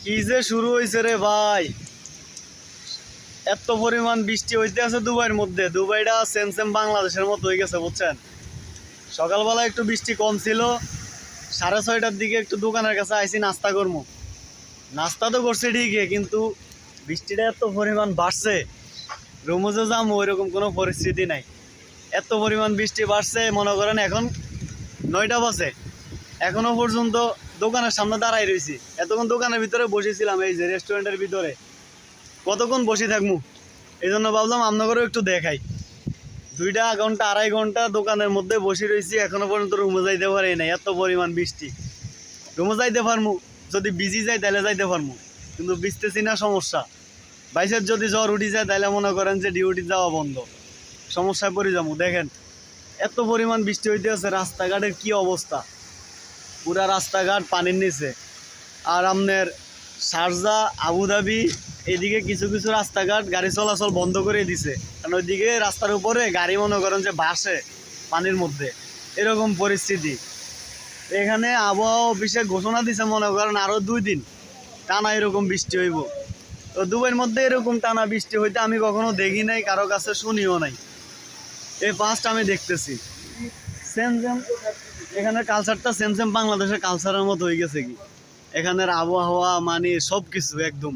কি যে শুরু হয়েছে রে ভাই, এত পরিমাণ বৃষ্টি হইতে আছে দুবাইয়ের মধ্যে। দুবাইটা সেম সেম বাংলাদেশের মতো হয়ে গেছে বুঝছেন। সকালবেলা একটু বৃষ্টি কম ছিল, 6:30টার দিকে একটু দোকানের কাছে আইসি নাস্তা করবো। নাস্তা তো করছে ঠিকই, কিন্তু বৃষ্টিটা এত পরিমাণ বাড়ছে, রুমে যাবো ওইরকম কোনো পরিস্থিতি নাই। এত পরিমাণ বৃষ্টি বাড়ছে, মনে করেন এখন 9টা বাজে, এখনো পর্যন্ত দোকানের সামনে দাঁড়াই রয়েছি। এতক্ষণ দোকানের ভিতরে বসেছিলাম, এই যে রেস্টুরেন্টের ভিতরে কতক্ষণ বসে থাকবো, এই জন্য ভাবলাম আপনাদেরও একটু দেখাই। 2 ঘন্টা 2.5 ঘন্টা দোকানের মধ্যে বসে রয়েছি, এখনো পর্যন্ত রুমে যাইতে পারি নাই। এত পরিমাণ বৃষ্টি, রুমে যাইতে পারবো যদি ভিজি যাই তাহলে যাইতে পারবো, কিন্তু ভিজতেছি না, সমস্যা। বাইসের যদি জ্বর উঠি যায় তাহলে মনে করেন যে ডিউটি যাওয়া বন্ধ, সমস্যায় পড়ে যাবো। দেখেন এত পরিমাণ বৃষ্টি হইতে আছে, রাস্তাঘাটের কি অবস্থা, পুরা রাস্তাঘাট পানির নিচে। আর আপনার শারজা, আবুধাবি এদিকে কিছু কিছু রাস্তাঘাট গাড়ি চলাচল বন্ধ করে দিছে, কারণ ওইদিকে রাস্তার উপরে গাড়ি মনে করেন যে ভাসে পানির মধ্যে, এরকম পরিস্থিতি। এখানে আবহাওয়া অফিসে ঘোষণা দিছে মনে করেন আরও 2 দিন টানা এরকম বৃষ্টি হইব। তো দুবাইয়ের মধ্যে এরকম টানা বৃষ্টি হইতে আমি কখনো দেখি নাই, কারো কাছে শুনিও নাই, এই ফার্স্ট আমি দেখতেছি। সেম সেম এখানের কালচারটা সেম সেম বাংলাদেশের কালচারের মতো হয়ে গেছে কি, এখানের আবহাওয়া মানে সব কিছু একদম।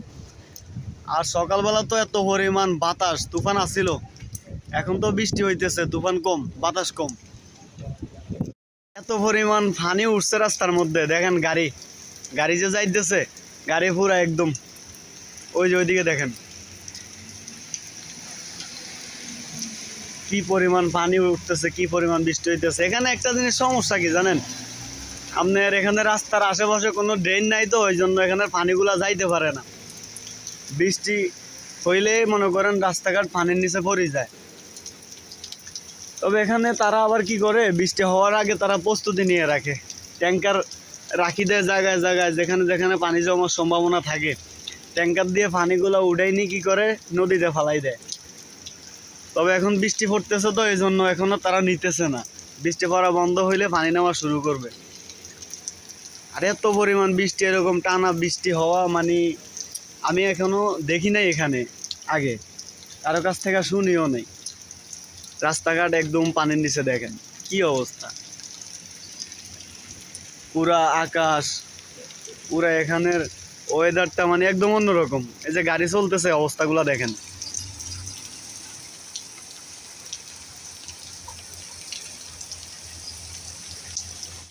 আর সকালবেলা তো এত পরিমাণ বাতাস, তুফান আসছিল, এখন তো বৃষ্টি হইতেছে, তুফান কম, বাতাস কম। এত পরিমাণ পানি উঠছে রাস্তার মধ্যে, দেখেন গাড়ি গাড়ি যে যাইতেছে, গাড়ি পুরা একদম ওই যে ওইদিকে দেখেন কি পরিমাণ পানি উঠতেছে, কি পরিমাণ বৃষ্টি হইতেছে। এখানে একটা জিনিস সমস্যা কি জানেন, আপনার এখানে রাস্তার আশেপাশে কোনো ড্রেন নাই, তো ওই জন্য এখানে পানিগুলা যাইতে পারে না। বৃষ্টি হইলে মনে করেন রাস্তাঘাট পানির নিচে পড়ে যায়। তবে এখানে তারা আবার কি করে, বৃষ্টি হওয়ার আগে তারা প্রস্তুতি নিয়ে রাখে, ট্যাঙ্কার রাখি দেয় জায়গায় জায়গায়, যেখানে যেখানে পানি জমার সম্ভাবনা থাকে ট্যাঙ্কার দিয়ে পানিগুলো উঠাই নিয়ে কি করে নদীতে ফালাই দেয়। তবে এখন বৃষ্টি পড়তেছে তো এই জন্য এখনো তারা নিতেছে না, বৃষ্টি পড়া বন্ধ হইলে পানি নেওয়া শুরু করবে। আর এত পরিমাণ বৃষ্টি, এরকম টানা বৃষ্টি হওয়া মানে আমি এখনো দেখি নাই এখানে আগে, কারো কাছ থেকে শুনিও নেই। রাস্তাঘাট একদম পানির নিচে, দেখেন কি অবস্থা, পুরা আকাশ, পুরা এখানের ওয়েদারটা মানে একদম অন্যরকম। এই যে গাড়ি চলতেছে, অবস্থাগুলো দেখেন।